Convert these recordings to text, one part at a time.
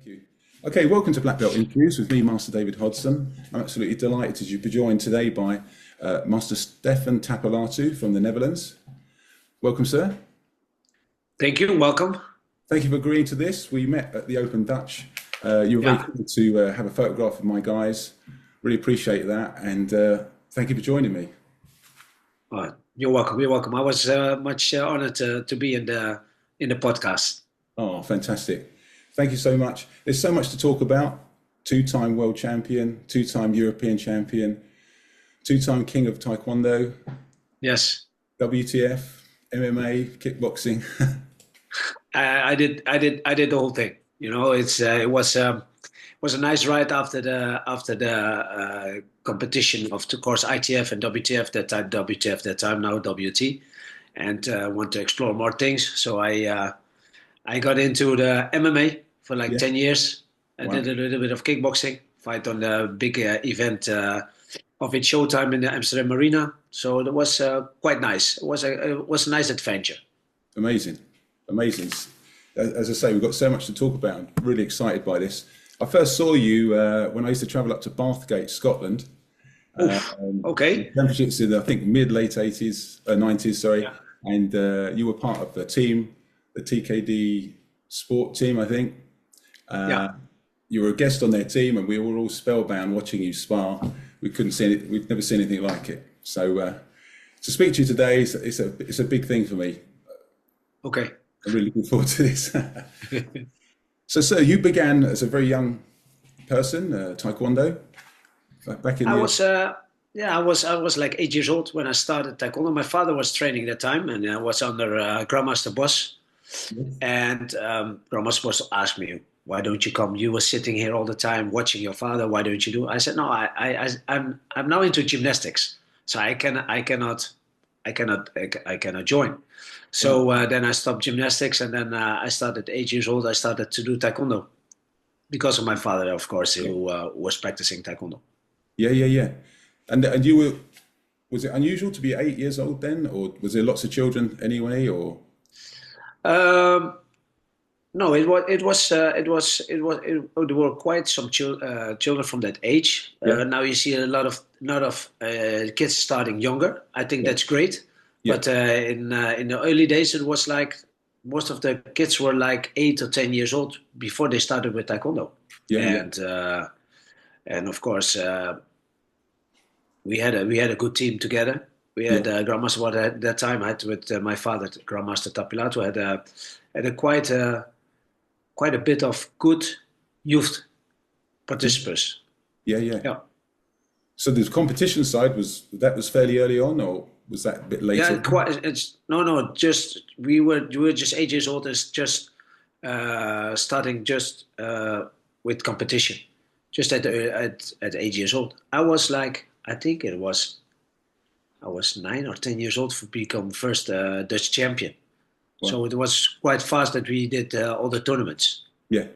you. Okay, welcome to Black Belt Interviews with me, Master David Hodson. I'm absolutely delighted to be joined today by Master Wijnand Tapilatu from the Netherlands. Welcome, sir. Thank you. Welcome. Thank you for agreeing to this. We met at the Open Dutch. You were very keen to have a photograph of my guys. Really appreciate that, and thank you for joining me. You're welcome. You're welcome. I was much honored to be in the podcast. Oh, fantastic. Thank you so much. There's so much to talk about. Two-time world champion, two-time European champion, two-time King of Taekwondo. Yes. WTF, MMA, kickboxing. I did the whole thing. You know, it was a nice ride after the competition of, course, ITF and WTF that time. WTF that time, now WT, and want to explore more things. So I got into the MMA for like 10 years. I did a little bit of kickboxing, fight on the big event of its showtime in the Amsterdam Arena. So it was quite nice. It was a nice adventure. Amazing, amazing. As I say, we've got so much to talk about. I'm really excited by this. I first saw you when I used to travel up to Bathgate, Scotland. Okay. Championships in, I think, mid-late 90s, sorry. Yeah. And you were part of the team, the TKDG sport team, I think. You were a guest on their team, and we were all spellbound watching you spar. We couldn't see it. We've never seen anything like it. So to speak to you today, it's a big thing for me. Okay. I'm really looking forward to this. So, sir, you began as a very young person, Taekwondo, back in. I was like 8 years old when I started Taekwondo. My father was training at the time, and I was under Grandmaster Boss. Yes. And Grandmaster Boss asked me, "Why don't you come? You were sitting here all the time watching your father. Why don't you do?" I said, "No, I'm now into gymnastics, so I cannot join." So then I stopped gymnastics, and then I started at 8 years old. I started to do Taekwondo because of my father, of course, who was practicing Taekwondo. Yeah. And you were, was it unusual to be 8 years old then, or was there lots of children anyway, or? No, there were quite some children from that age. Now you see a lot of kids starting younger. I think that's great. Yeah. But in the early days, it was like most of the kids were like 8 or 10 years old before they started with Taekwondo. And of course, we had a good team together. We had Grandmaster at that time. I had with my father, Grandmaster Tapilatu, had quite a bit of good youth participants. Yeah. So the competition side was fairly early on, or was that a bit later? Yeah, just we were just 8 years old. It's just starting with competition, just at 8 years old. I was like, I think I was 9 or 10 years old to become first Dutch champion. Wow. So it was quite fast that we did all the tournaments. Yeah.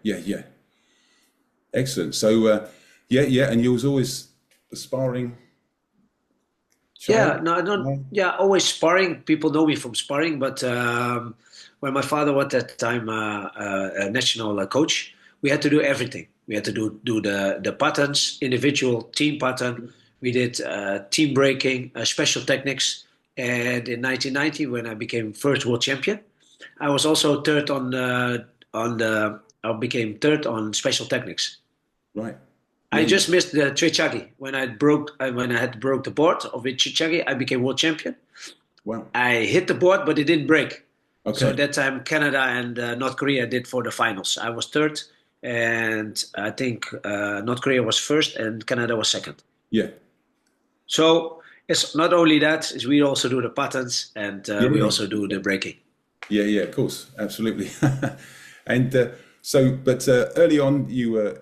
Excellent. So and you was always the sparring. Always sparring. People know me from sparring, but when my father was at that time a national coach, we had to do everything. We had to do the patterns, individual, team pattern. We did team breaking, special techniques. And in 1990, when I became first world champion, I was also third I became third on special techniques. Right. I just missed the tutelage when I had broke the board of the tutelage. I became world champion. Wow. I hit the board, but it didn't break. Okay. So at that time, Canada and North Korea did for the finals. I was third, and I think North Korea was first, and Canada was second. Yeah. So it's not only that; we also do the patterns, and we also do the breaking. Yeah, of course, absolutely. And but early on, you were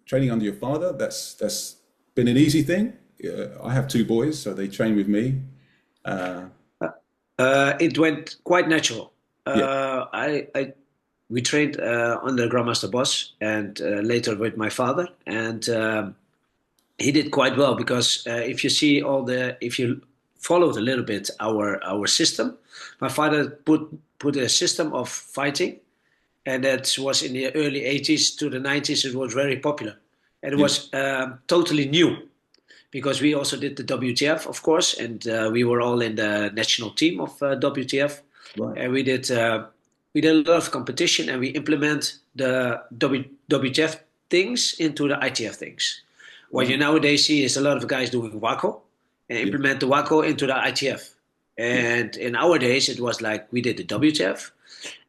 training under your father. That's been an easy thing. I have 2 boys, so they train with me. It went quite natural. We trained under Grandmaster Boss and later with my father, and he did quite well because if you followed a little bit our system, my father put a system of fighting and that was in the early 80s to the 90s. It was very popular, and it was totally new, because we also did the WTF, of course, and we were all in the national team of WTF, and we did a lot of competition, and we implement the WTF things into the ITF things. What you nowadays see is a lot of guys doing WACO and implement the WACO into the ITF. And in our days, it was like we did the WTF,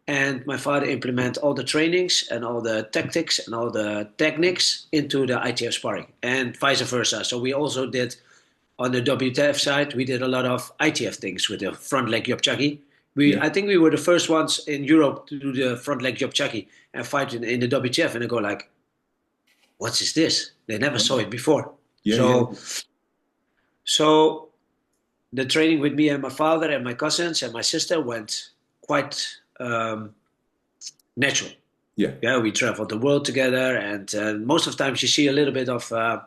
and my father implemented all the trainings and all the tactics and all the techniques into the ITF sparring, and vice versa. So we also did, on the WTF side, we did a lot of ITF things with the front leg Yopchaki. I think we were the first ones in Europe to do the front leg Yopchaki and fight in the WTF, and they go like, what is this? They never saw it before. So the training with me and my father and my cousins and my sister went quite natural. We traveled the world together, and most of the times you see a little bit of a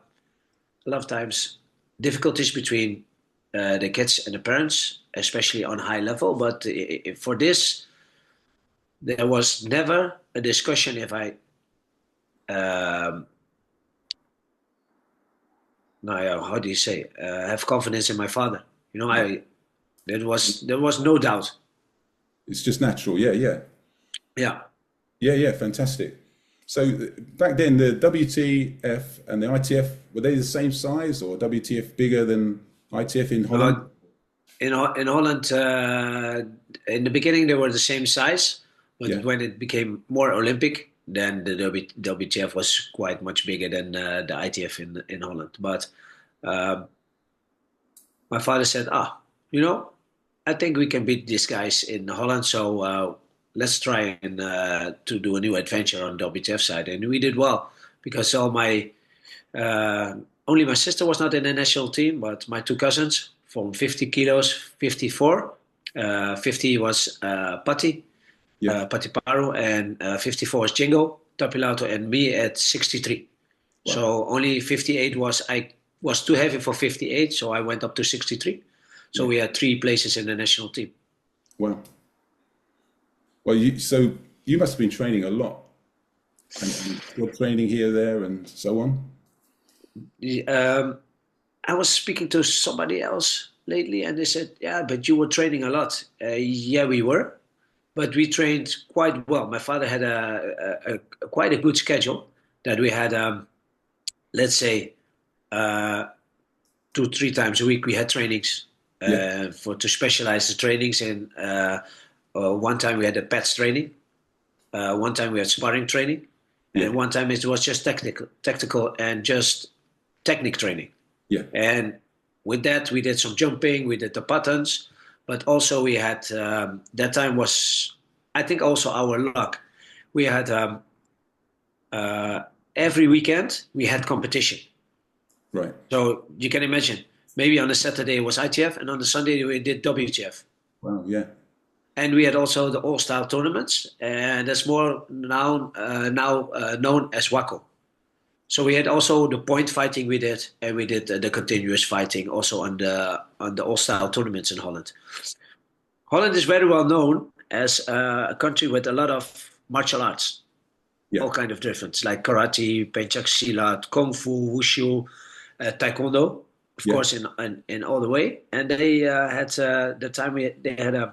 lot of times difficulties between the kids and the parents, especially on high level. But for this, there was never a discussion if I how do you say, have confidence in my father. You know, there was no doubt. It's just natural. Yeah, fantastic. So back then, the WTF and the ITF, were they the same size, or WTF bigger than ITF in Holland? In Holland, in the beginning, they were the same size, but when it became more Olympic, then the WTF was quite much bigger than the ITF in Holland. But my father said, you know, I think we can beat these guys in Holland, so let's try and to do a new adventure on WTF side. And we did well, because all my only my sister was not in the national team, but my two cousins from 50 kilos, 54, 50 was Patti Paru, and 54 was Wijnand Tapilatu, and me at 63. Wow. So only 58 I was too heavy for 58, so I went up to 63. So we had 3 places in the national team. Wow. Well, so you must have been training a lot, and you're training here, there, and so on. I was speaking to somebody else lately, and they said, "Yeah, but you were training a lot." Yeah, we were, but we trained quite well. My father had quite a good schedule that we had. Let's say 2-3 times a week we had trainings to specialize the trainings in. One time we had a PETS training, one time we had sparring training, and one time it was just tactical and just technique training. And with that we did some jumping, we did the patterns, but also we had that time was, I think, also our luck. We had every weekend we had competition. Right. So you can imagine, maybe on a Saturday it was ITF, and on the Sunday we did WTF. Wow. Yeah. And we had also the all-style tournaments, and that's more now known as WACO. So we had also the point fighting we did, and we did the continuous fighting also on the all-style tournaments in Holland. Holland is very well known as a country with a lot of martial arts, all kind of different, like karate, pencak silat, kung fu, wushu, taekwondo, of course, in all the way. And they had the time they had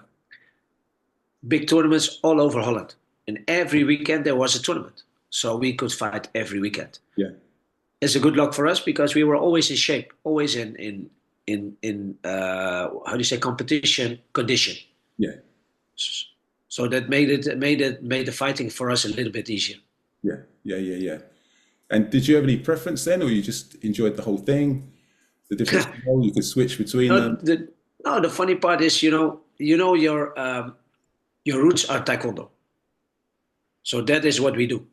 big tournaments all over Holland, and every weekend there was a tournament, so we could fight every weekend. It's a good luck for us, because we were always in shape, always in how do you say, competition condition. So that made the fighting for us a little bit easier. Yeah. And did you have any preference then, or you just enjoyed the whole thing? The different you could switch between them. The funny part is, your roots are Taekwondo, so that is what we do.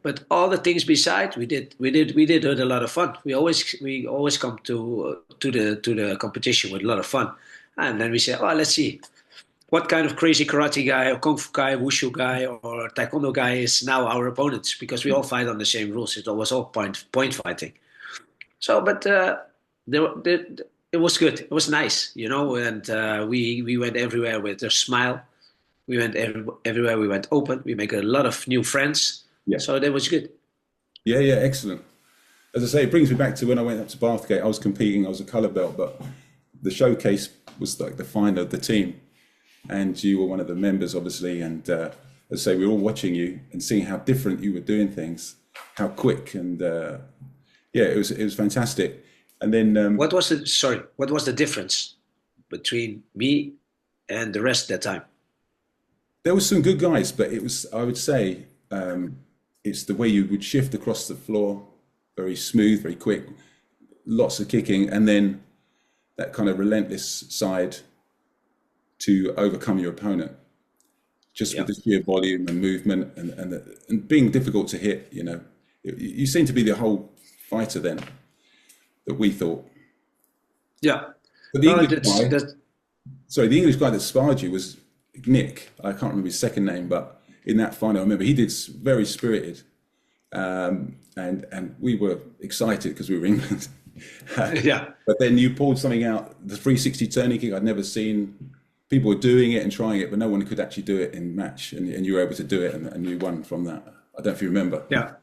But all the things beside, we did a lot of fun. We always come to the competition with a lot of fun, and then we say, let's see what kind of crazy karate guy or kung fu guy, wushu guy, or taekwondo guy is now our opponents, because we all fight on the same rules. It was all point fighting. So, but it was good. It was nice, and we went everywhere with a smile. We went everywhere. We went open. We make a lot of new friends. Yeah. So that was good. Yeah, yeah, excellent. As I say, it brings me back to when I went up to Bathgate. I was competing. I was a colour belt, but the showcase was like the final of the team, and you were one of the members, obviously. And as I say, we were all watching you and seeing how different you were doing things, how quick, and yeah, it was fantastic. And then What was the difference between me and the rest that time? there was some good guys, but it was, I would say, it's the way you would shift across the floor, very smooth, very quick, lots of kicking, and then that kind of relentless side to overcome your opponent, just with the sheer volume and movement and being difficult to hit. You know, you seem to be the whole fighter then that we thought. Yeah. But the the English guy that sparred you was Nick. I can't remember his second name, but in that final, I remember he did very spirited, and we were excited because we were England. Yeah. But then you pulled something out, the 360 turning kick. I'd never seen. People were doing it and trying it, but no one could actually do it in match, and you were able to do it, and you won from that. I don't know if you remember. Yeah.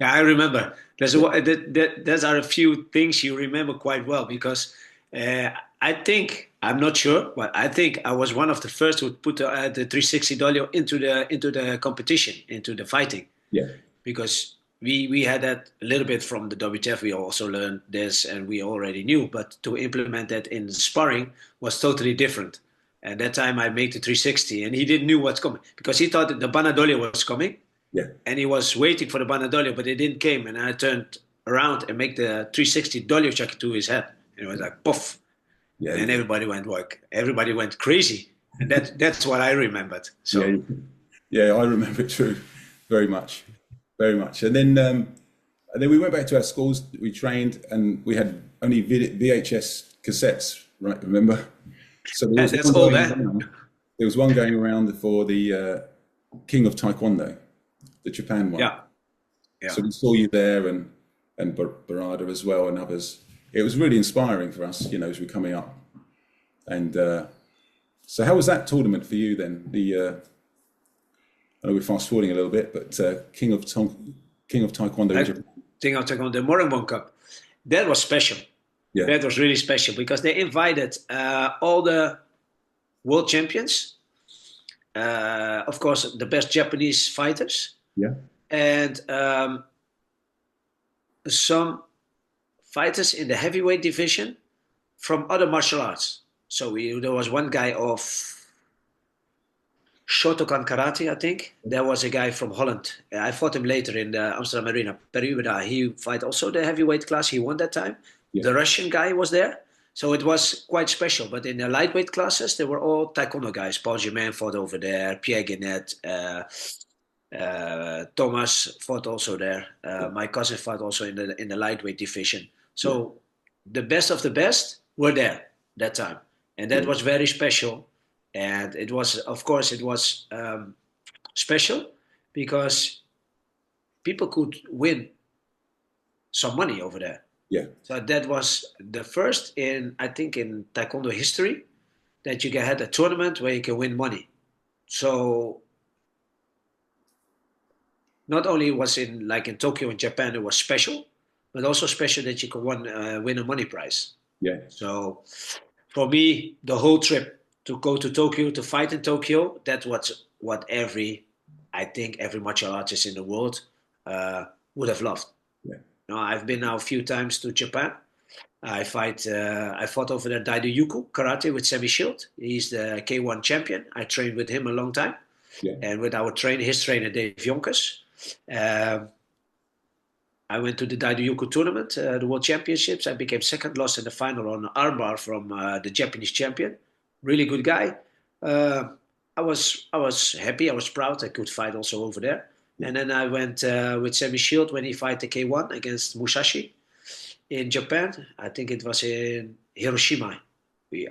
Yeah, I remember. There's are a few things you remember quite well because I think, I'm not sure, but I think I was one of the first who put the 360 dolio into the competition, into the fighting. Yeah. Because we had that a little bit from the WTF. We also learned this and we already knew, but to implement that in sparring was totally different. And that time I made the 360 and he didn't know what's coming because he thought that the Banadolio was coming. Yeah. And he was waiting for the Banadolio, but it didn't came. And I turned around and make the 360 dolio check to his head. And it was like, poof. Yeah. And everybody went crazy. And that's what I remembered. So yeah, I remember it too, very much. Very much. And then we went back to our schools, we trained, and we had only VHS cassettes, right? Remember? So there was one going around for the King of Taekwondo, the Japan one. Yeah. Yeah. So we saw you there and Barada as well and others. It was really inspiring for us, you know, as we're coming up. And so how was that tournament for you then? I know we're fast forwarding a little bit, but King of Taekwondo in Japan. King of Taekwondo, the Morgenbon Cup. That was special. Yeah. That was really special because they invited all the world champions, of course, the best Japanese fighters, and some fighters in the heavyweight division from other martial arts. So there was one guy of Shotokan Karate, I think. There was a guy from Holland. I fought him later in the Amsterdam Arena. Perubeda, he fight also the heavyweight class. He won that time. Yeah. The Russian guy was there. So it was quite special. But in the lightweight classes, they were all Taekwondo guys. Paul Germain fought over there. Pierre Guinet. Thomas fought also there. My cousin fought also in the lightweight division. So the best of the best were there that time. And that was very special. And it was, of course, special because people could win some money over there. Yeah. So that was the first I think in Taekwondo history that you had a tournament where you can win money. So not only was in Tokyo and Japan, it was special, but also special that you could win a money prize. Yeah. So for me, the whole trip, to go to Tokyo, to fight in Tokyo, that's what every martial artist in the world would have loved. Yeah. Now, I've been now a few times to Japan. I fought over there Daido-yuku karate with Sammy Shield. He's the K1 champion. I trained with him a long time. Yeah. And with his trainer, Dave Jonkers. I went to the Daido-yuku tournament, the World Championships. I became second, lost in the final on an armbar from the Japanese champion. Really good guy. I was happy. I was proud. I could fight also over there. And then I went with Sammy Shield when he fight the K1 against Musashi in Japan. I think it was in Hiroshima.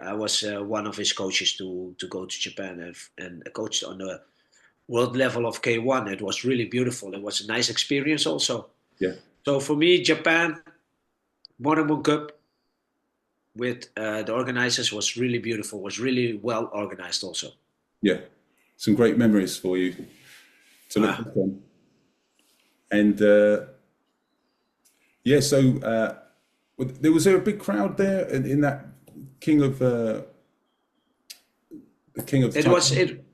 I was one of his coaches to go to Japan and coached on the world level of K1. It was really beautiful. It was a nice experience also. Yeah. So for me, Japan, Morgenbon Cup, with the organizers was really beautiful, was really well organized also. Yeah. some great memories for you to look back on. And yeah, so was there a big crowd there in that King of the King of It was it.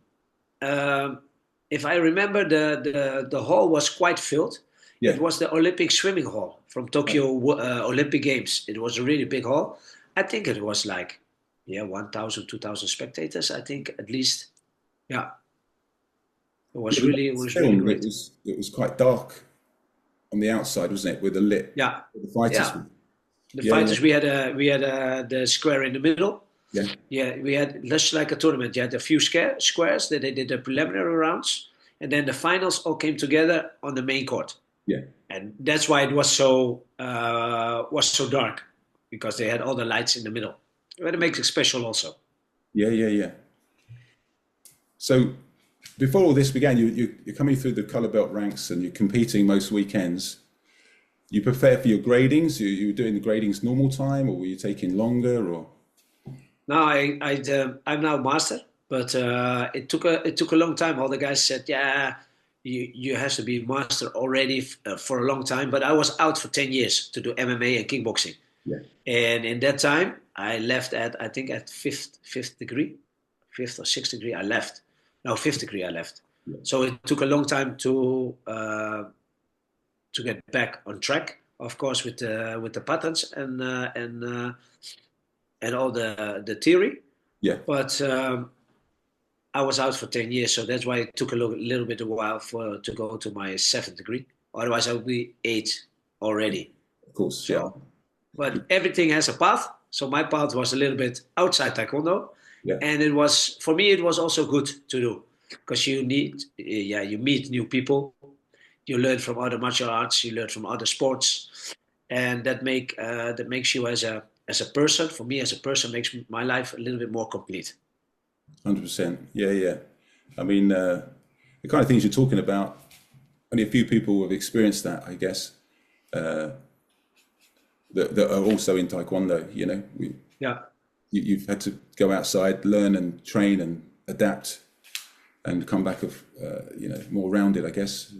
If I remember, the hall was quite filled. Yeah. It was the Olympic swimming hall from Tokyo Olympic Games. It was a really big hall. I think it was like 1,000, 2,000 spectators. I think at least. Yeah. It was really great. It was quite dark on the outside, wasn't it? With the lit. Yeah. The fighters. Yeah. The fighters. We had the square in the middle. Yeah. Yeah. We had just like a tournament. You had a few squares that they did the preliminary rounds, and then the finals all came together on the main court. Yeah. And that's why it was so dark, because they had all the lights in the middle. But it makes it special also. Yeah. So before all this began, you're coming through the colour belt ranks and you're competing most weekends. You prepare for your gradings? You were doing the gradings normal time, or were you taking longer? Or no, I'm now master, but it took a long time. All the guys said, you have to be master already for a long time. But I was out for 10 years to do MMA and kickboxing. Yeah. And in that time, I left at fifth or sixth degree. I left. No, fifth degree. I left. Yeah. So it took a long time to get back on track. Of course, with the patterns and all the theory. Yeah. But I was out for 10 years, so that's why it took a little bit of a while to go to my 7th degree. Otherwise, I would be 8 already. Of course, yeah. But everything has a path. So my path was a little bit outside Taekwondo. Yeah. And for me, it was also good to do, because you meet new people. You learn from other martial arts, you learn from other sports. And that makes you as a person, for me as a person, makes my life a little bit more complete. 100%. Yeah. I mean, the kind of things you're talking about, only a few people have experienced that, I guess, that are also in Taekwondo, you know. You've had to go outside, learn and train and adapt and come back more rounded, I guess.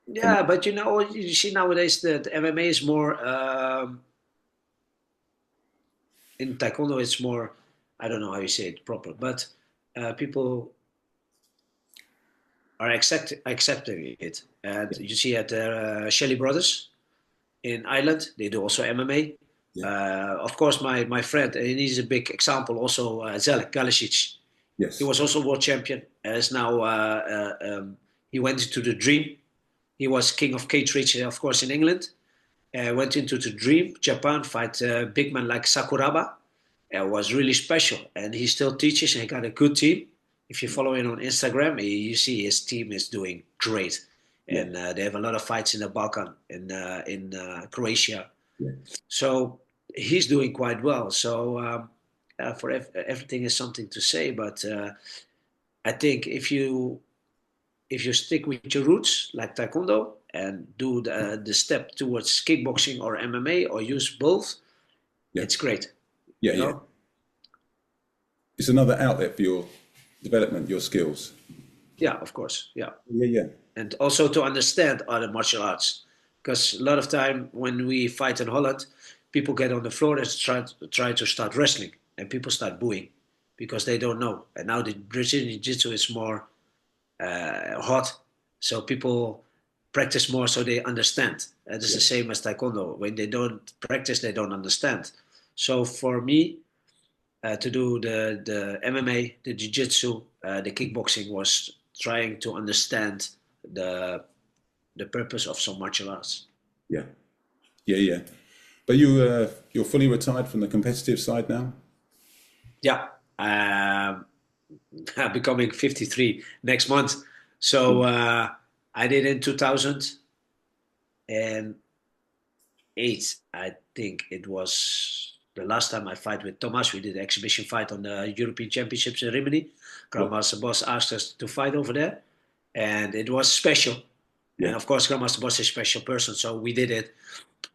Yeah, but you see nowadays that MMA is more, in Taekwondo it's more, I don't know how you say it proper, but people are accepting it. And you see at Shelley Brothers in Ireland, they do also MMA. Yeah. Of course, my friend, and he's a big example also, Zelik Galicic. Yes. He was also world champion. As now, he went into the Dream. He was king of cage, of course, in England. Went into the Dream, Japan, fight big men like Sakuraba. It was really special. And he still teaches, and he got a good team. If you follow him on Instagram, you see his team is doing great. Yeah. And they have a lot of fights in the Balkan, in Croatia. Yeah. So he's doing quite well. So for everything is something to say. But I think if you stick with your roots, like Taekwondo, and do the step towards kickboxing or MMA, or use both, it's great. Yeah. It's another outlet for your development, your skills. Yeah, of course. Yeah. And also to understand other martial arts, because a lot of time when we fight in Holland, people get on the floor and try to start wrestling, and people start booing because they don't know. And now the Brazilian Jiu-Jitsu is more hot, so people practice more so they understand. And it's the same as Taekwondo. When they don't practice, they don't understand. So for me, to do the MMA, the Jiu-Jitsu, the kickboxing was trying to understand the purpose of some martial arts. Yeah. But you're fully retired from the competitive side now? Yeah. Becoming 53 next month. So I did in 2008, I think it was the last time I fight with Thomas. We did an exhibition fight on the European Championships in Rimini. Grandmaster Boss asked us to fight over there, and it was special. Yeah. And of course, Grandmaster Boss is a special person, so we did it.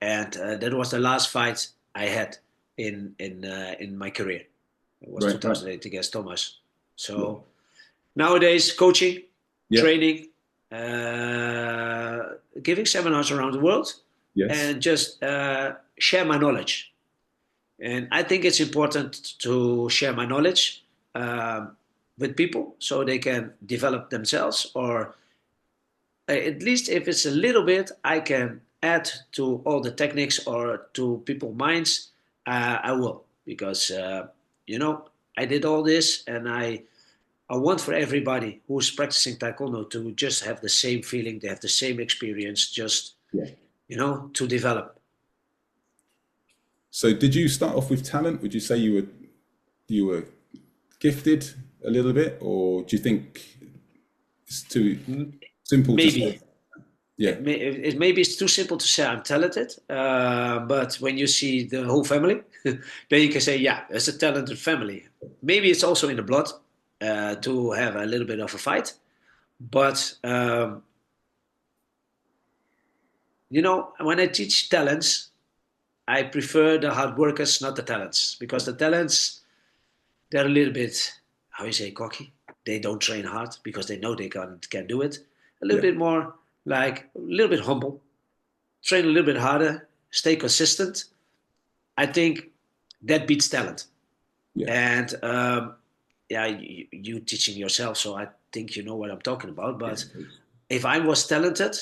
And that was the last fight I had in my career. It was 2008 against Thomas. So Nowadays, coaching, Yeah. training, giving seminars around the world, Yes. and just share my knowledge. And I think it's important to share my knowledge with people so they can develop themselves, or at least if it's a little bit, I can add to all the techniques or to people's minds. I will, because I did all this, and I want for everybody who's practicing Taekwondo to just have the same feeling, they have the same experience, just to develop. So did you start off with talent? Would you say you were gifted a little bit, or do you think it's too simple to say? Yeah. Maybe it's too simple to say I'm talented, but when you see the whole family, then you can say, yeah, it's a talented family. Maybe it's also in the blood to have a little bit of a fight. But, when I teach talents, I prefer the hard workers, not the talents, because the talents, they're a little bit, how you say, cocky. They don't train hard because they know they can do it. A little bit more like a little bit humble, train a little bit harder, stay consistent. I think that beats talent. Yeah. And you teaching yourself, so I think you know what I'm talking about. But if I was talented,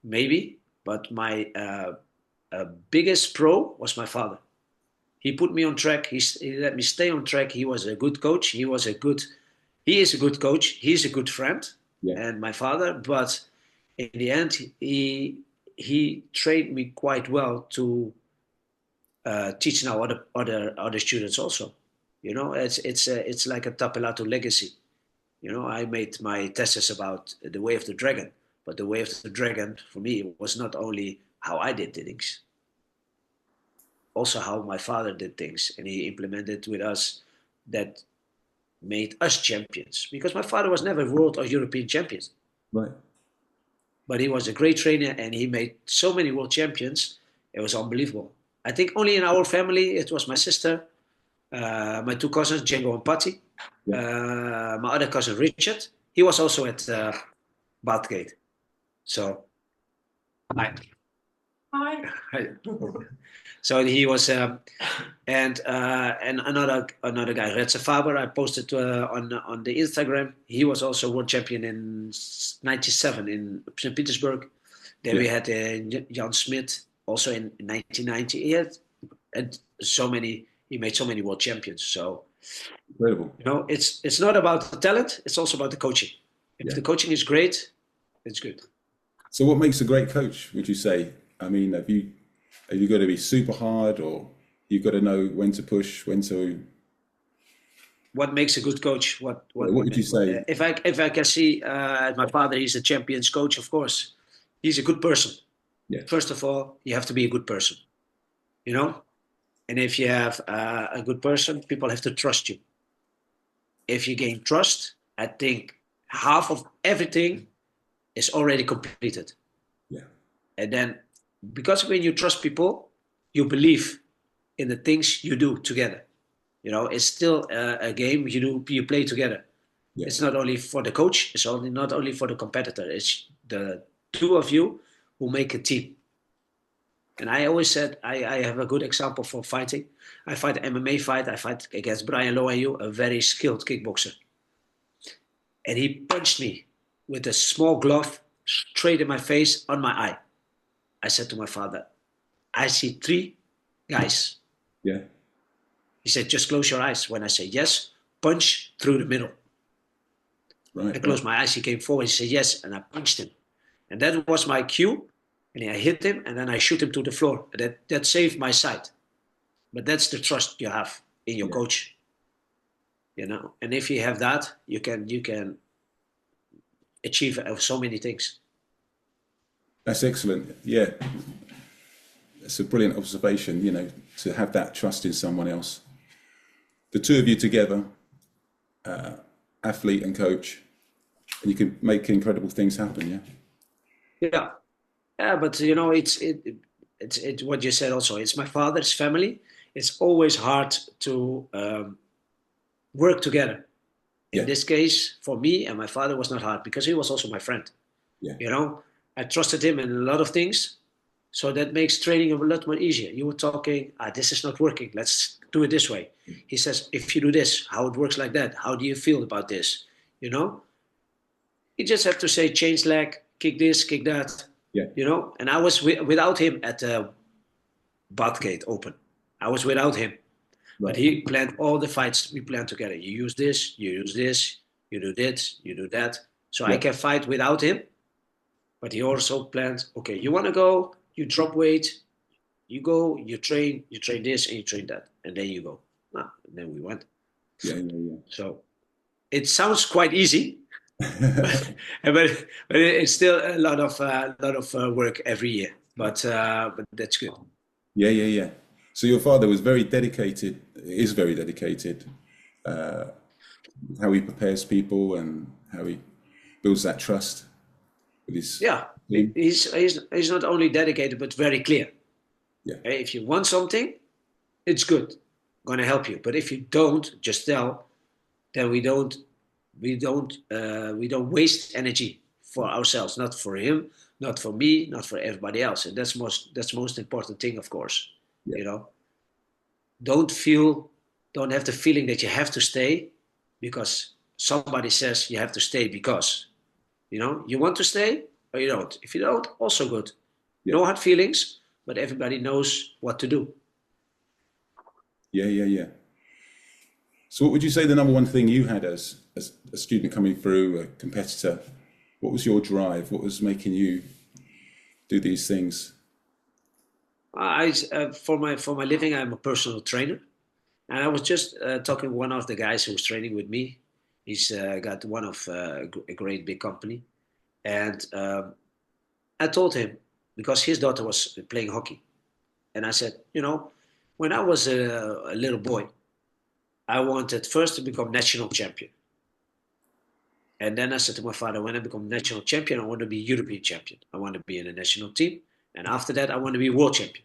maybe. But my biggest pro was my father. He put me on track. He let me stay on track. He was a good coach. He is a good coach. He's a good friend, and my father. But in the end, he trained me quite well to teach now other students also. It's like a Tapilatu legacy. I made my thesis about the way of the dragon, but the way of the dragon for me was not only how I did things, also how my father did things, and he implemented with us that made us champions. Because my father was never world or European champions, right? But he was a great trainer, and he made so many world champions. It was unbelievable. I think only in our family it was my sister, my two cousins, Django and Patty, my other cousin Richard. He was also at Bathgate. So, hi. So he was, and another guy, Retse Faber. I posted on the Instagram. He was also world champion in '97 in St. Petersburg. Then we had Jan Smit also in 1990. He had he made so many world champions. So incredible. It's not about the talent. It's also about the coaching. If the coaching is great, it's good. So what makes a great coach, would you say? I mean, have you got to be super hard, or you've got to know when to push, when to? What makes a good coach? What would you say? If I can see my father, he's a champions coach, of course. He's a good person. Yeah. First of all, you have to be a good person, And if you have a good person, people have to trust you. If you gain trust, I think half of everything is already completed. Yeah. And then, because when you trust people, you believe in the things you do together. It's still a game you play together. Yeah. It's not only for the coach. It's not only for the competitor. It's the two of you who make a team. And I always said I have a good example for fighting. I fight an MMA fight. I fight against Brian Loayu, a very skilled kickboxer. And he punched me with a small glove straight in my face on my eye. I said to my father, I see 3 guys. Yeah. He said, just close your eyes. When I say yes, punch through the middle. Right. I closed my eyes. He came forward. He said yes, and I punched him. And that was my cue. And I hit him, and then I shoot him to the floor. That saved my sight. But that's the trust you have in your coach. And if you have that, you can achieve so many things. That's excellent. Yeah. It's a brilliant observation, to have that trust in someone else. The two of you together, athlete and coach, and you can make incredible things happen, Yeah. Yeah, but it's what you said also. It's my father's family. It's always hard to work together. In this case, for me and my father was not hard because he was also my friend. Yeah. You know, I trusted him in a lot of things. So that makes training a lot more easier. You were talking, this is not working. Let's do it this way. He says, if you do this, how it works like that. How do you feel about this? You know, you just have to say, change leg, kick this, kick that. Yeah. You know, and I was without him at the Bathgate Open. I was without him. Right. But he planned all the fights we planned together. You use this, you use this, you do this, you do that. So I can fight without him. But he also planned, okay, you want to go, you drop weight, you go, you train this and you train that. And then you go. And then we went. Yeah. So it sounds quite easy. but it's still a lot of work every year. But that's good. Yeah. So your father was very dedicated, is very dedicated, how he prepares people and how he builds that trust with his team. He's not only dedicated, but very clear. Yeah. If you want something, it's good. I'm going to help you. But if you don't, just tell, then we don't waste energy for ourselves, not for him, not for me, not for everybody else. And that's most important thing, of course. Yeah. You know, don't have the feeling that you have to stay because somebody says you have to stay because, you know, you want to stay or you don't. If you don't, also good. Yeah. No hard feelings, but everybody knows what to do. Yeah. So what would you say the number one thing you had as a student coming through, a competitor? What was your drive? What was making you do these things? For my living, I'm a personal trainer. And I was just talking to one of the guys who was training with me. He's got one of a great big company. And I told him, because his daughter was playing hockey. And I said, you know, when I was a little boy, I wanted first to become national champion. And then I said to my father, when I become national champion, I want to be European champion. I want to be in a national team. And after that, I want to be world champion.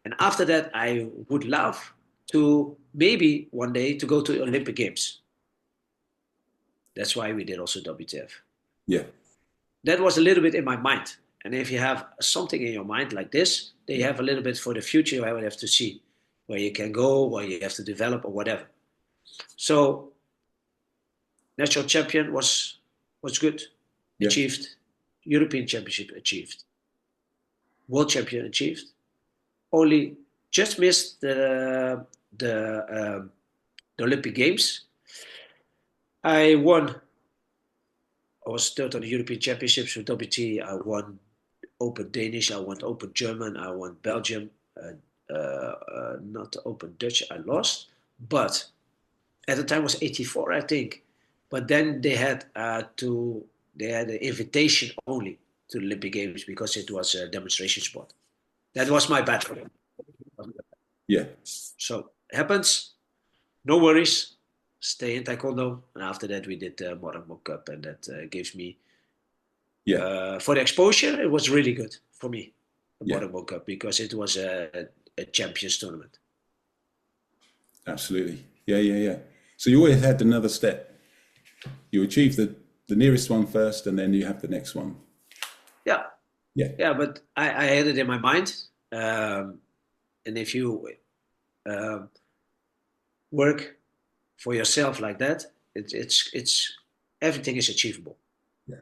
And after that, I would love to maybe one day to go to Olympic Games. That's why we did also WTF. Yeah. That was a little bit in my mind. And if you have something in your mind like this, then you have a little bit for the future. You have to see where you can go, where you have to develop or whatever. So national champion was good, achieved. European championship achieved. World champion achieved. Only just missed the Olympic Games. I won. I was third on the European Championships with WT. I won Open Danish. I won Open German. I won Belgium. Not Open Dutch. I lost. But at the time it was 84, I think. But then they had an invitation only to the Olympic Games because it was a demonstration sport. That was my bad. Yeah. So it happens. No worries. Stay in Taekwondo. And after that, we did the Modern World Cup. And that gives me, for the exposure, it was really good for me, the Modern World Cup, because it was a champions tournament. Absolutely. Yeah. So you always had another step. You achieved the nearest one first, and then you have the next one. Yeah, but I had it in my mind. And if you work for yourself like that, it's everything is achievable. Yeah.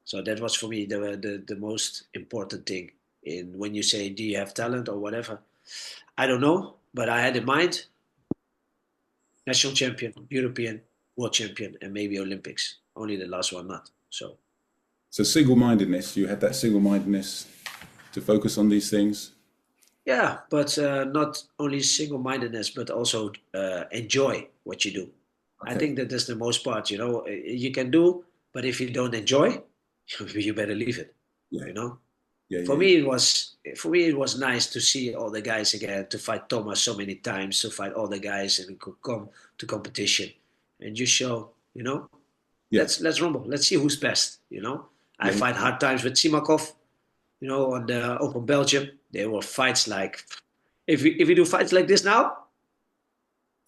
So that was for me the most important thing. In when you say, do you have talent or whatever? I don't know, but I had in mind national champion, European, world champion, and maybe Olympics. Only the last one not. So single-mindedness, you had that single-mindedness to focus on these things? Yeah, but not only single-mindedness, but also enjoy what you do. Okay. I think that is the most part, you know. You can do, but if you don't enjoy, you better leave it, you know. For me, it was nice to see all the guys again, to fight Thomas so many times, to fight all the guys and come to competition and just show, you know, let's rumble. Let's see who's best, you know. I fight hard times with Simakov, you know, on the Open Belgium. There were fights like, if we do fights like this now,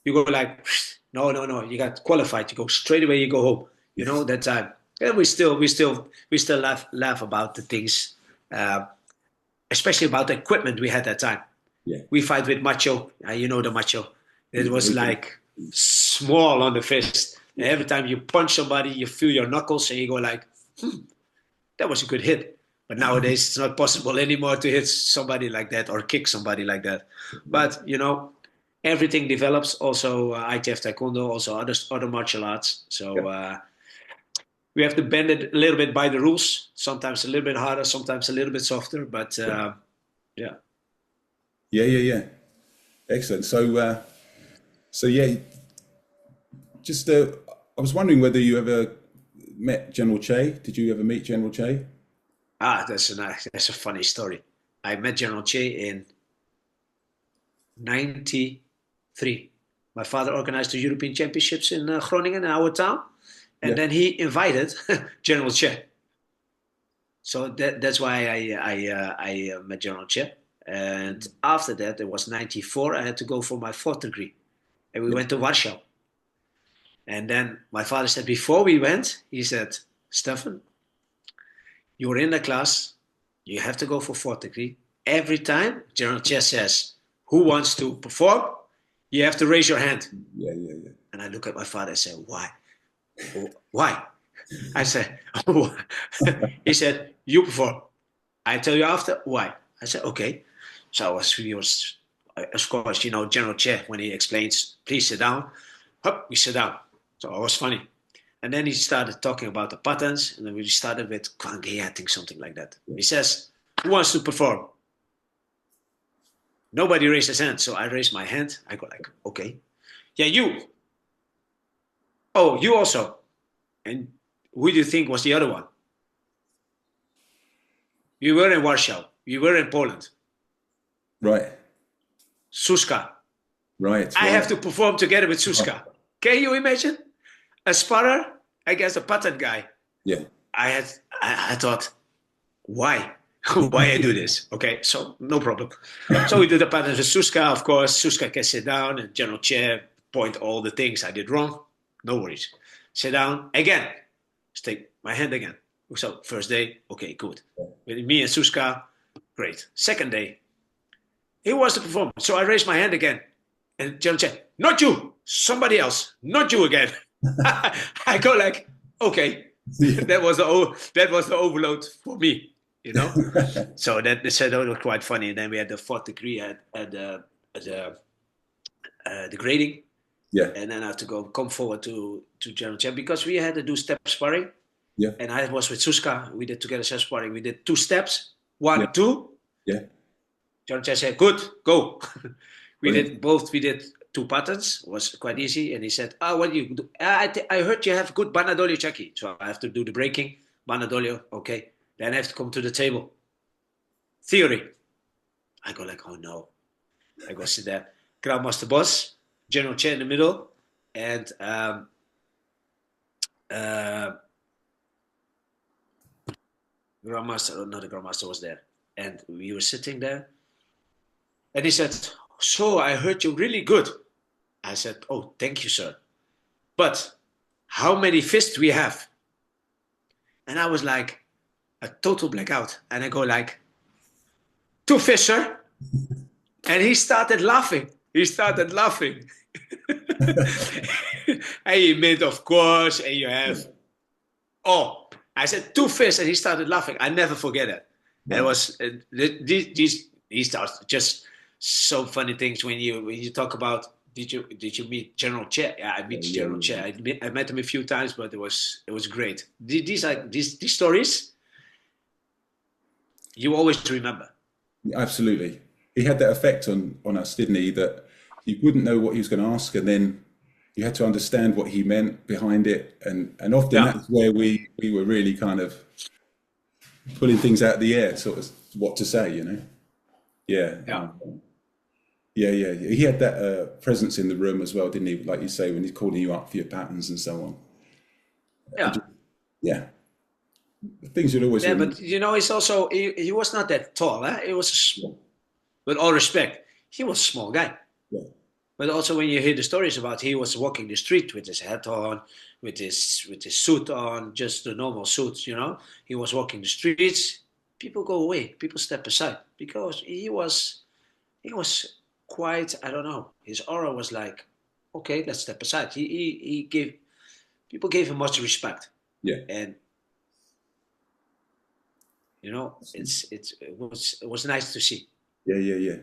you go like, no. You got qualified. You go straight away. You go home. You know that time. And we still laugh about the things, especially about the equipment we had that time. Yeah. We fight with macho. You know the macho. It was Yeah. like small on the fist. And every time you punch somebody, you feel your knuckles and you go like, that was a good hit. But nowadays it's not possible anymore to hit somebody like that or kick somebody like that. But you know, everything develops. Also ITF Taekwondo, also other martial arts. So we have to bend it a little bit by the rules. Sometimes a little bit harder, sometimes a little bit softer. But yeah. Yeah. Excellent. So yeah, just I was wondering whether you ever met General Che. Did you ever meet General Che? That's a funny story. I met General Che in '93. My father organized the European Championships in Groningen, in our town, and then he invited General Che. So that's why I met General Che. And after that, it was '94. I had to go for my 4th degree, and we went to Warsaw. And then my father said, before we went, he said, Stefan, you're in the class, you have to go for 4th degree. Every time General Che says, who wants to perform? You have to raise your hand. Yeah. And I look at my father and say, why? Why? I said, oh. He said, you perform. I tell you after, why? I said, okay. So he was, of course, you know, General Che, when he explains, please sit down, we sit down. So it was funny. And then he started talking about the patterns, and then we started with Kwange, I think something like that. He says, who wants to perform? Nobody raised his hand, so I raised my hand. I go like, okay. Yeah, you. Oh, you also. And who do you think was the other one? You were in Warsaw. You were in Poland. Right. Suska. Right. I have to perform together with Suska. Can you imagine? A sparrer against a pattern guy. Yeah. I thought, why? Why I do this? Okay, so no problem. So we did the patterns with Suska, of course. Suska can sit down and General Che point all the things I did wrong. No worries. Sit down again. Take my hand again. So first day, okay, good. With me and Suska, great. Second day, he wants to perform. So I raised my hand again. And General Che, not you, somebody else, not you again. I go like, okay, that was the overload for me, you know. So that was quite funny. And then we had the 4th degree at the grading, and then I have to come forward to General Che because we had to do step sparring. Yeah. And I was with Suska. We did together step sparring. We did 2 steps, 1, 2. Yeah. General Che said, good, go. We did 2 patterns, was quite easy. And he said, what do you do? I heard you have good Banadolio Chaki. So I have to do the breaking, Banadolio, okay. Then I have to come to the table. Theory. I go like, oh no. I go sit there. Grandmaster Boss, General Che in the middle, and another Grandmaster was there. And we were sitting there. And he said, so I heard you really good. I said, oh, thank you, sir. But how many fists we have? And I was like, a total blackout. And I go like, 2 fists, sir. And he started laughing. And he meant, of course, and you have, I said 2 fists, and he started laughing. I never forget it. Wow. It was, he starts just so funny things when you talk about, did you meet General Che? Yeah, I met General Che. I met him a few times, but it was great. These stories you always remember. Absolutely. He had that effect on us, didn't he? That you wouldn't know what he was going to ask, and then you had to understand what he meant behind it. And often that's where we were really kind of pulling things out of the air, sort of what to say, you know? Yeah. Yeah. He had that presence in the room as well, didn't he? Like you say, when he's calling you up for your patterns and so on. Yeah. Things you'd always remember. But you know, he's also he was not that tall. He was with all respect, he was a small guy. Yeah. But also when you hear the stories about he was walking the street with his hat on, with his suit on, just the normal suit, you know. He was walking the streets. People go away. People step aside because he was quite, I don't know. His aura was like, okay, let's step aside. He gave people gave him much respect. Yeah. And you know, it was nice to see. Yeah.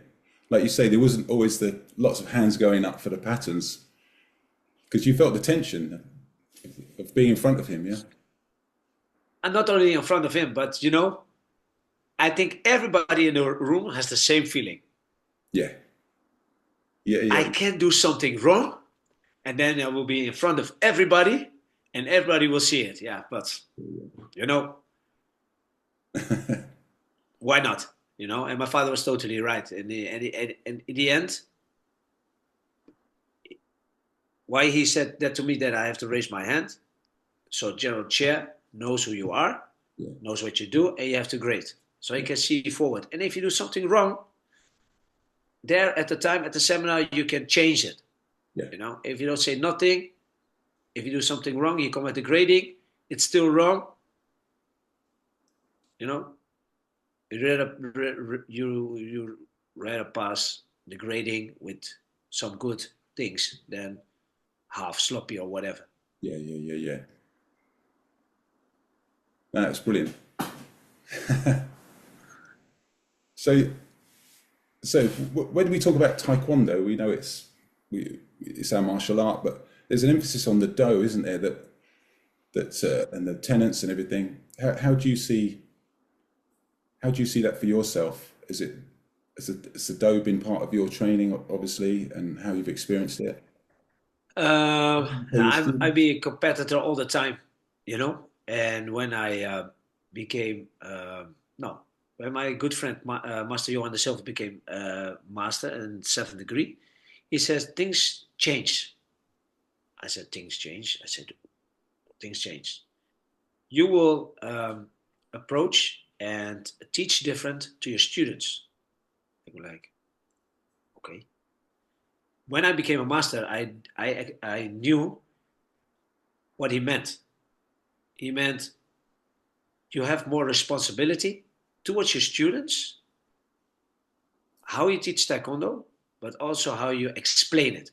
Like you say, there wasn't always the lots of hands going up for the patterns because you felt the tension of being in front of him. Yeah. And not only in front of him, but you know, I think everybody in the room has the same feeling. Yeah. I can't do something wrong, and then I will be in front of everybody, and everybody will see it. Yeah, but you know, why not? You know, and my father was totally right. And in the end, why he said that to me that I have to raise my hand. So general chair knows who you are, knows what you do, and you have to grade. So he can see forward. And if you do something wrong, there at the time at the seminar you can change it. Yeah. You know, if you don't say nothing, if you do something wrong, you come at the grading, it's still wrong. You know, you rather pass the grading with some good things than half sloppy or whatever. Yeah. That's brilliant. So when we talk about Taekwondo, we know it's our martial art, but there's an emphasis on the do, isn't there? That and the tenets and everything. How do you see that for yourself? Has the do been part of your training, obviously, and how you've experienced it? I be a competitor all the time, you know. And when I became when my good friend Master Johan de Silva became master in 7th degree, he says things change. I said things change. I said things change. You will approach and teach different to your students. I'm like, okay. When I became a master, I knew what he meant. He meant you have more responsibility towards your students, how you teach Taekwondo, but also how you explain it.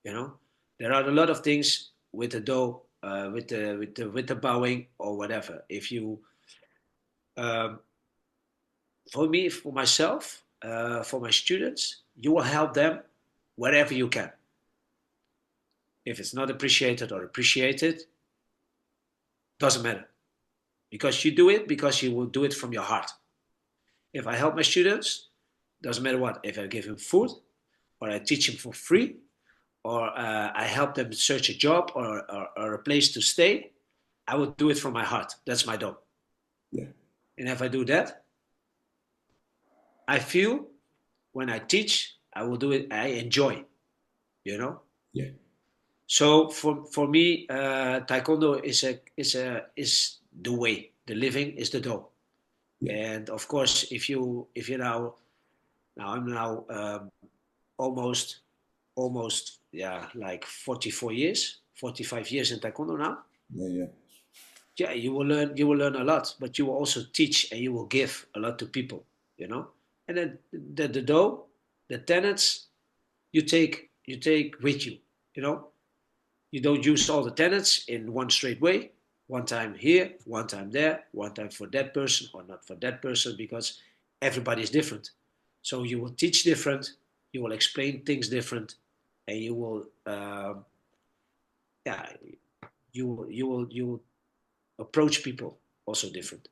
You know, there are a lot of things with the do, with the bowing or whatever. If you, for me, for myself, for my students, you will help them wherever you can. If it's not appreciated or appreciated, doesn't matter. Because you do it because you will do it from your heart. If I help my students, doesn't matter what. If I give them food, or I teach them for free, or I help them search a job or a place to stay, I will do it from my heart. That's my job. Yeah. And if I do that, I feel when I teach, I will do it. I enjoy, you know. Yeah. So for me, Taekwondo is the way. The living is the do. Yeah. And of course, if you now I'm now almost like 45 years in Taekwondo now. Yeah, you will learn a lot, but you will also teach and you will give a lot to people, you know. And then the do, the tenets, you take with you, you know. You don't use all the tenets in one straight way. One time here, one time there, one time for that person or not for that person, because everybody is different. So you will teach different, you will explain things different, and you will, you will approach people also different.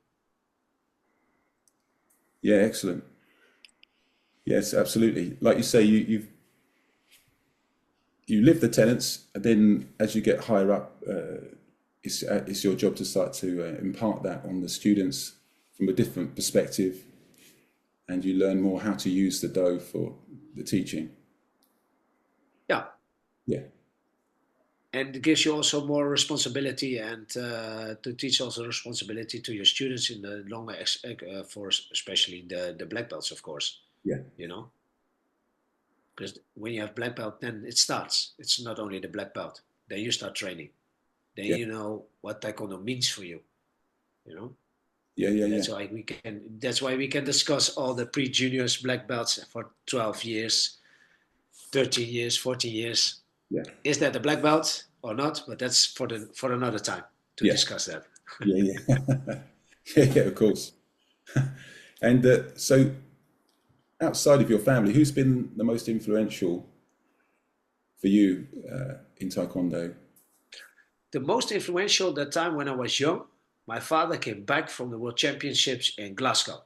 Yeah, excellent. Yes, absolutely. Like you say, you live the tenets, and then as you get higher up, it's your job to start to impart that on the students from a different perspective, and you learn more how to use the do for the teaching. Yeah. And it gives you also more responsibility, and to teach also responsibility to your students in the longer, for especially the black belts, of course. Yeah. You know. Because when you have black belt, then it starts. It's not only the black belt. Then you start training. Then you know what Taekwondo means for you. You know. That's why we can discuss all the pre-juniors black belts for 12 years, 13 years, 14 years. Yeah. Is that a black belt or not? But that's for another time to discuss that. Yeah, of course. And so, outside of your family, who's been the most influential for you in Taekwondo? The most influential at that time when I was young, my father came back from the World Championships in Glasgow.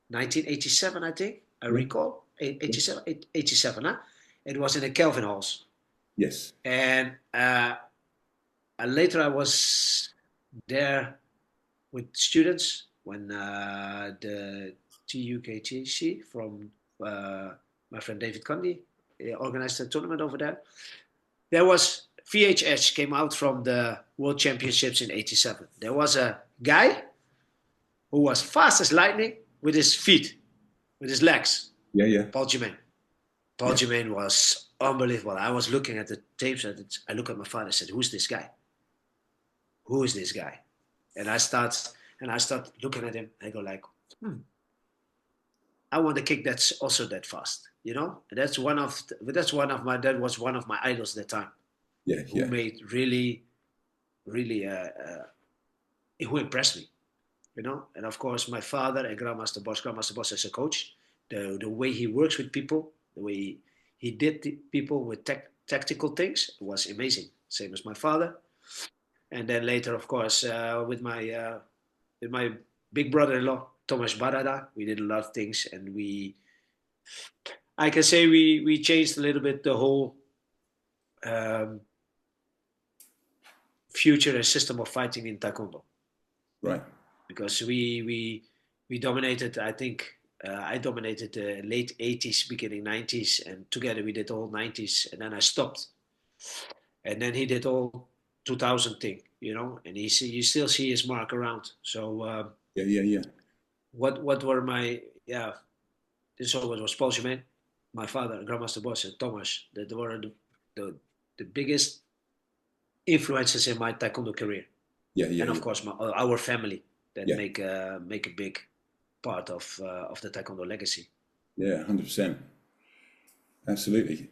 1987, I think. I recall. 87, huh? It was in the Kelvin Halls. Yes. And later I was there with students when the TUKTC from my friend David Condy organized a tournament over there. There was VHS came out from the World Championships in 87. There was a guy who was fast as lightning with his feet, with his legs. Yeah. Paul Germain. Paul Germain was unbelievable. I was looking at the tapes. I look at my father and said, "Who's this guy? Who is this guy?" And I start looking at him. I go like, I want to kick that's also that fast. You know, that was one of my idols at the time. Who made really who impressed me, you know. And of course my father and Grandmaster Boss as a coach, the way he works with people, the way he did people with tactical things was amazing. Same as my father. And then later, of course, with my big brother-in-law Tomas Barada, we did a lot of things, and I can say we changed a little bit the whole future and system of fighting in Taekwondo. Right. Because we dominated, I think, I dominated the late 80s, beginning 90s, and together we did the whole 90s, and then I stopped. And then he did all 2000 thing, you know, and you still see his mark around. So What were my this was Paul Germain, my father, Grandmaster Boss, and Thomas, that were the biggest influences in my Taekwondo career. And of course our family that make a big part of the Taekwondo legacy. Yeah, 100%. Absolutely.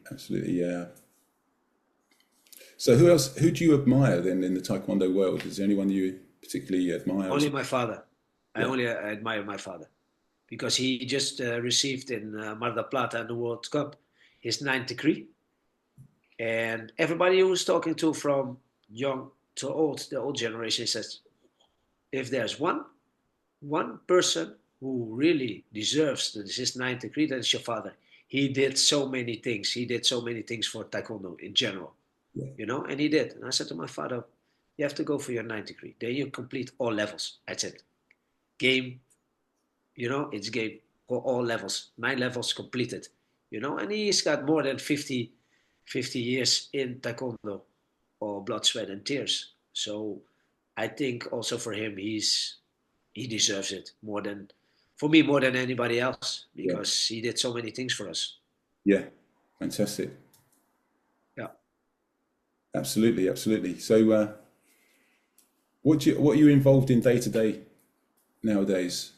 Yeah. So who do you admire then in the Taekwondo world? Is there anyone you particularly admire? Only my father. I only admire my father because he just received in Mar del Plata in the World Cup his 9th degree. And everybody who was talking to from young to old, the old generation says, if there's one person who really deserves his 9th degree, then it's your father. He did so many things. He did so many things for Taekwondo in general, you know, and he did. And I said to my father, you have to go for your 9th degree. Then you complete all levels. I said, game, you know, it's game for all levels, 9 levels completed, you know, and he's got more than 50 years in Taekwondo, or blood, sweat, and tears. So I think also for him, he deserves it more than anybody else, because he did so many things for us. Yeah, fantastic. Yeah, absolutely. So, what are you involved in day to day nowadays?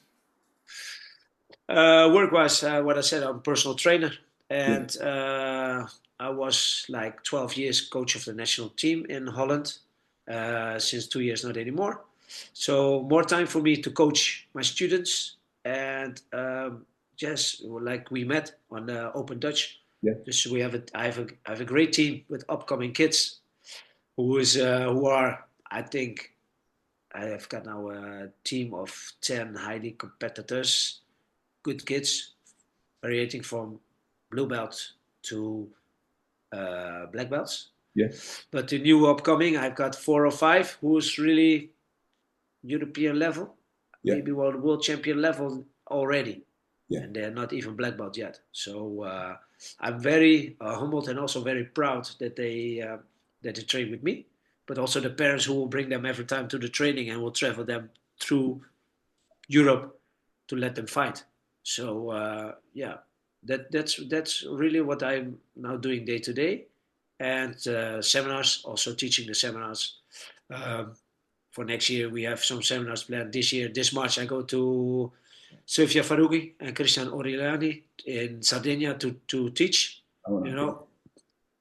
Work-wise, what I said, I'm a personal trainer, and I was like 12 years coach of the national team in Holland. Since 2 years, not anymore. So more time for me to coach my students, and just like we met on the Open Dutch. Yeah. Just I have a great team with upcoming kids, who are, I think, I have got now a team of 10 highly competitors, good kids, varying from blue belt to black belts. Yeah. But the new upcoming, I've got 4 or 5 who's really European level, maybe world champion level already. Yeah. And they're not even black belt yet. So I'm very humbled and also very proud that they train with me. But also the parents who will bring them every time to the training and will travel them through Europe to let them fight. So That's really what I'm now doing day to day, and seminars, also teaching the seminars. For next year, we have some seminars planned. This March, I go to Sofia Farughi and Christian Origliani in Sardinia to teach. Oh, You know,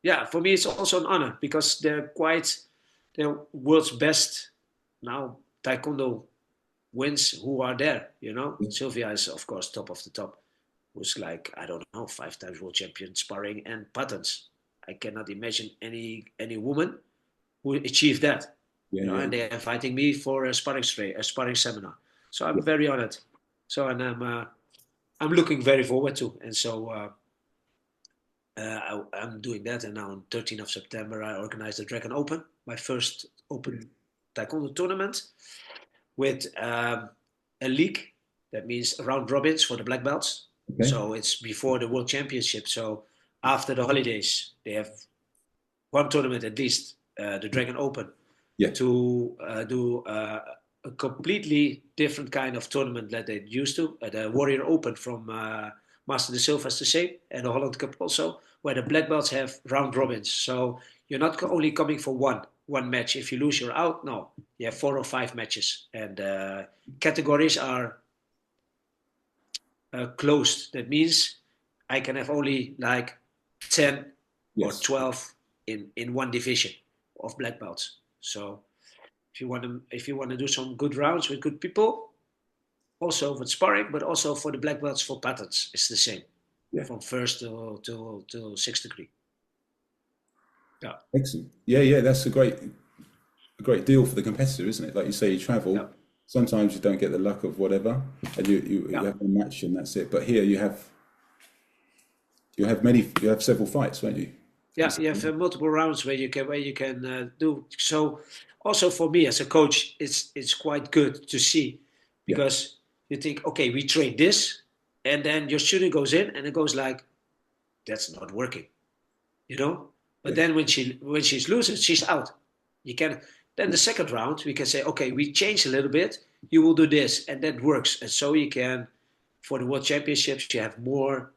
yeah, for me it's also an honor because they're world's best now Taekwondo wins who are there. You know, Sylvia is of course top of the top, who's like, I don't know, 5 times world champion sparring and patterns. I cannot imagine any woman who achieved that. Yeah, you know, yeah. and they are inviting me for a sparring seminar. So I'm very honored. So, and I'm looking very forward to. And so I'm doing that. And now on 13th of September, I organized the Dragon Open, my first open Taekwondo tournament with a league. That means round robins for the black belts. Okay. So it's before the World Championship. So after the holidays, they have one tournament at least, the Dragon Open, to do a completely different kind of tournament that they used to. The Warrior Open from Master de Silva is the same, and the Holland Cup also, where the black belts have round robins. So you're not only coming for one match. If you lose, you're out. No, you have 4 or 5 matches, and categories are closed. That means I can have only like 10 or 12 in one division of black belts. So if you want to do some good rounds with good people, also with sparring, but also for the black belts for patterns, it's the same. From first to 6th degree. Yeah. Excellent. Yeah, that's a great deal for the competitor, isn't it? Like you say, you travel. Yeah. Sometimes you don't get the luck of whatever, and you have a match and that's it. But here you have several fights, won't you? Yeah, you have multiple rounds where you can do. So also for me as a coach, it's quite good to see, because you think, okay, we train this, and then your student goes in and it goes like, that's not working, you know. But then when she's losing, she's out. You can then the second round we can say, okay, we change a little bit. You will do this, and that works. And so you can, for the World Championships, you have more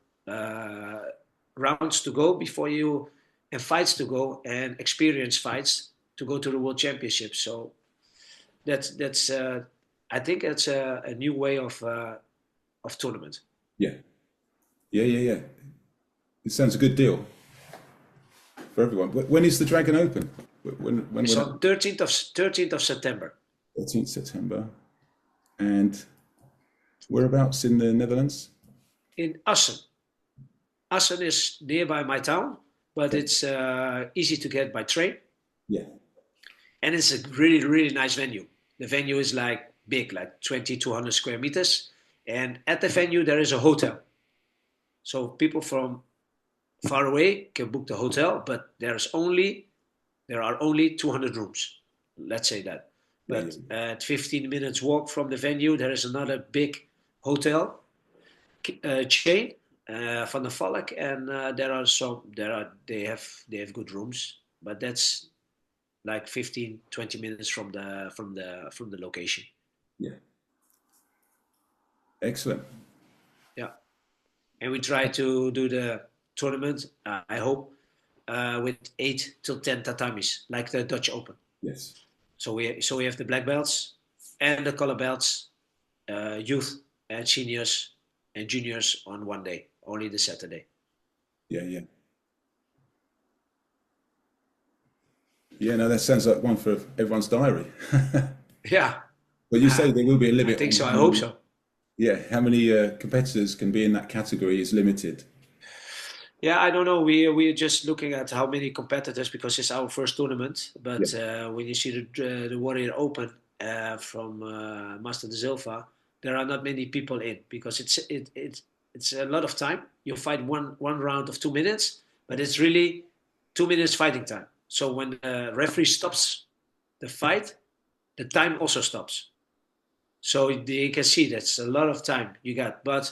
rounds to go before you. And fights to go, and experience fights to go to the World Championship. So that's I think it's a new way of tournament. Yeah. It sounds a good deal for everyone. When is the Dragon Open? It's on 13th of September. 13th September, and whereabouts in the Netherlands? In Assen. Assen is nearby my town. But it's easy to get by train. Yeah. And it's a really, really nice venue. The venue is like big, like 2,200 square meters. And at the venue, there is a hotel. So people from far away can book the hotel, but there are only 200 rooms. Let's say that. But at 15 minutes walk from the venue, there is another big hotel chain. Van der Valk, and they have good rooms, but that's like 15-20 minutes from the location. Yeah. Excellent. Yeah. And we try to do the tournament, I hope, with 8 till 10 tatamis, like the Dutch Open. Yes. So we have the black belts and the color belts, youth and seniors and juniors on one day. Only the Saturday. Yeah. No, that sounds like one for everyone's diary. Yeah. But you say there will be a limit. I think so. I hope so. Yeah. How many competitors can be in that category is limited? Yeah, I don't know. We're just looking at how many competitors, because it's our first tournament. But when you see the Warrior Open from Master de Silva, there are not many people in, because it's a lot of time. You fight one round of 2 minutes, but it's really 2 minutes fighting time. So when the referee stops the fight, the time also stops. So you can see that's a lot of time you got, but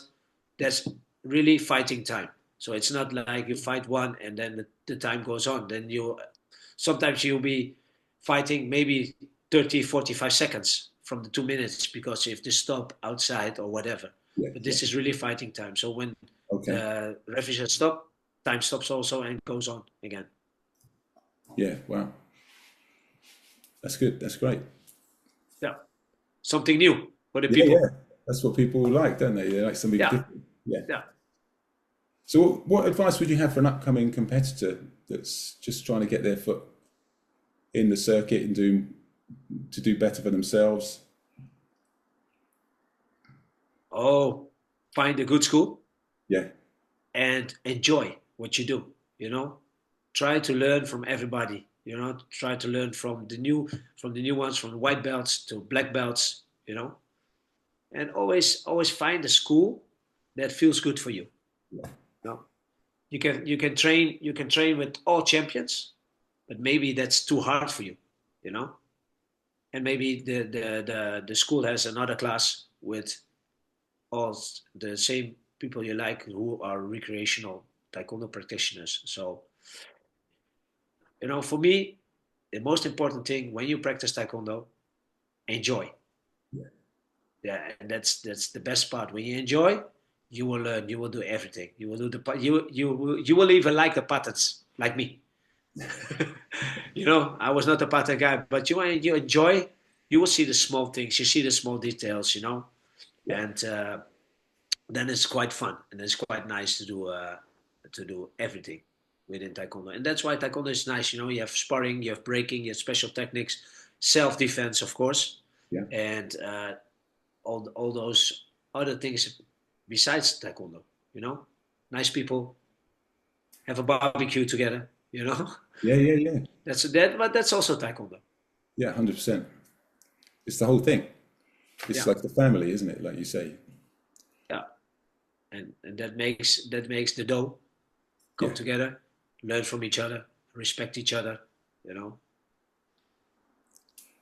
that's really fighting time. So it's not like you fight one and then the time goes on. Then sometimes you'll be fighting maybe 30, 45 seconds from the 2 minutes, because if they stop outside or whatever. But this is really fighting time. So when Okay. The referee says stop, time stops also and goes on again. Yeah, wow. That's good. That's great. Yeah, something new for the Yeah, people. yeah. That's what people like, don't they? They like something Yeah, different. Yeah. yeah. So what advice would you have for an upcoming competitor that's just trying to get their foot in the circuit and do better for themselves? Oh, find a good school Yeah. and enjoy what you do, you know. Try to learn from everybody, you know. Try to learn from the new ones, from white belts to black belts, you know. And always find a school that feels good for you. No, you can train with all champions, but maybe that's too hard for you, you know. And maybe the school has another class with all the same people you like who are recreational taekwondo practitioners. So, you know, for me, the most important thing when you practice taekwondo, enjoy. Yeah. Yeah, and that's the best part. When you enjoy, you will learn. You will do everything. You will do you will even like the patterns, like me. You know, I was not a pattern guy, but you enjoy. You will see the small things. You see the small details. You know, Yeah. and then it's quite fun and it's quite nice to do everything within taekwondo. And that's why taekwondo is nice. You know, you have sparring, you have breaking, you have special techniques, self-defense, of course, Yeah. and all those other things besides taekwondo. You know, nice people have a barbecue together. You know, Yeah. Yeah. Yeah. but that's also taekwondo. Yeah. 100%. It's the whole thing. It's Yeah, like the family, isn't it? Like you say. yeah, and that makes the dough come Yeah. together, learn from each other, respect each other. You know.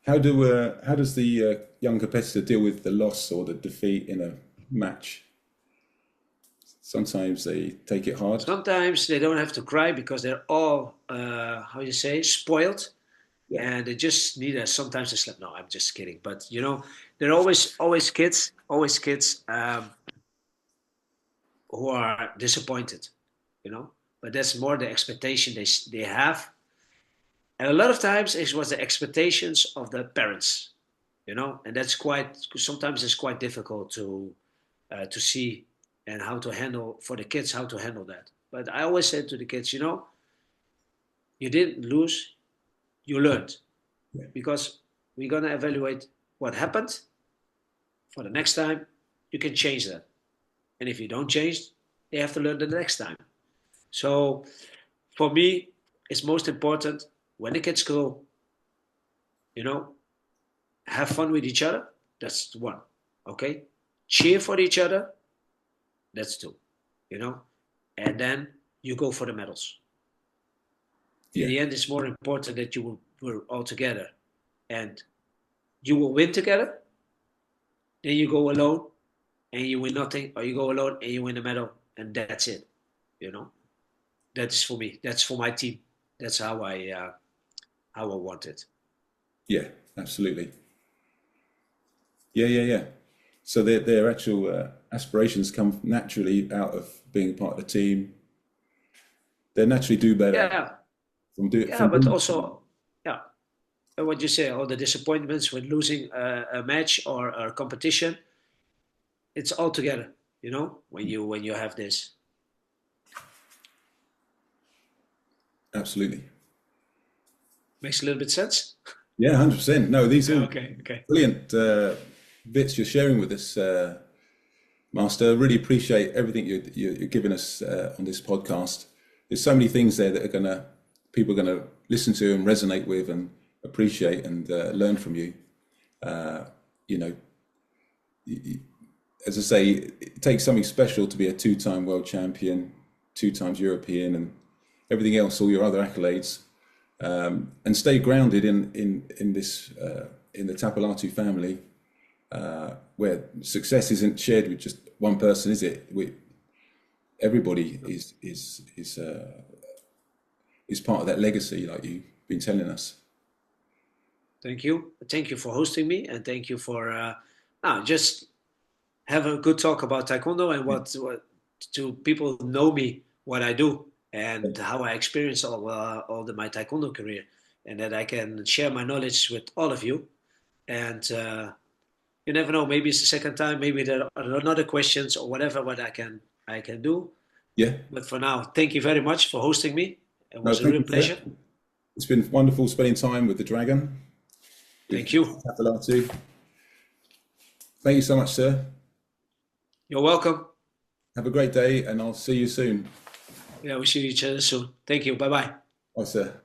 How does the young competitor deal with the loss or the defeat in a match? Sometimes they take it hard. Sometimes they don't have to cry because they're all, how you say, spoiled, Yeah. and they just need a sometimes a slap. No, I'm just kidding. But you know, they're always kids who are disappointed. You know, but that's more the expectation they have, and a lot of times it was the expectations of the parents. You know, and that's quite sometimes it's quite difficult to see and how to handle for the kids how to handle that. But I always say to the kids, you know, you didn't lose, you learned, Yeah. because we're going to evaluate what happened for the next time. You can change that, and if you don't change, they have to learn the next time. So for me, it's most important when the kids go, you know, have fun with each other. That's one. Okay, cheer for each other. That's two. You know, and then you go for the medals. In Yeah. the end, it's more important that were all together and you will win together. Then you go alone and you win nothing, or you go alone and you win a medal, and that's it. You know, that's for me. That's for my team. That's how I want it. Yeah. Absolutely. Yeah. Yeah. Yeah. So their actual aspirations come naturally out of being part of the team. They naturally do better Yeah, yeah, from but being. also, yeah, what you say, all the disappointments with losing a match or a competition, it's all together. You know, when you have this. Absolutely. Makes a little bit sense. Yeah. 100%. No, these are all Okay, okay. brilliant bits you're sharing with us, Master. Really appreciate everything you're giving us on this podcast. There's so many things there that people are gonna listen to and resonate with and appreciate and learn from you. You know, as I say, it takes something special to be a two-time world champion, two times European, and everything else, all your other accolades, and stay grounded in this in the Tapilatu family, where success isn't shared with just one person, is it? Everybody is part of that legacy, like you've been telling us. Thank you. Thank you for hosting me, and thank you for just have a good talk about taekwondo and to people know me, what I do, and how I experience all my Taekwondo career, and that I can share my knowledge with all of you. And you never know, maybe it's the second time, maybe there are another questions or whatever what I can do. Yeah. But for now, thank you very much for hosting me. It was a thank real you, sir. pleasure. It's been wonderful spending time with the Dragon. Thank you. Tapilatu. Thank you so much, sir. You're welcome. Have a great day, and I'll see you soon. Yeah, we see each other soon. Thank you. Bye-bye. Bye, sir.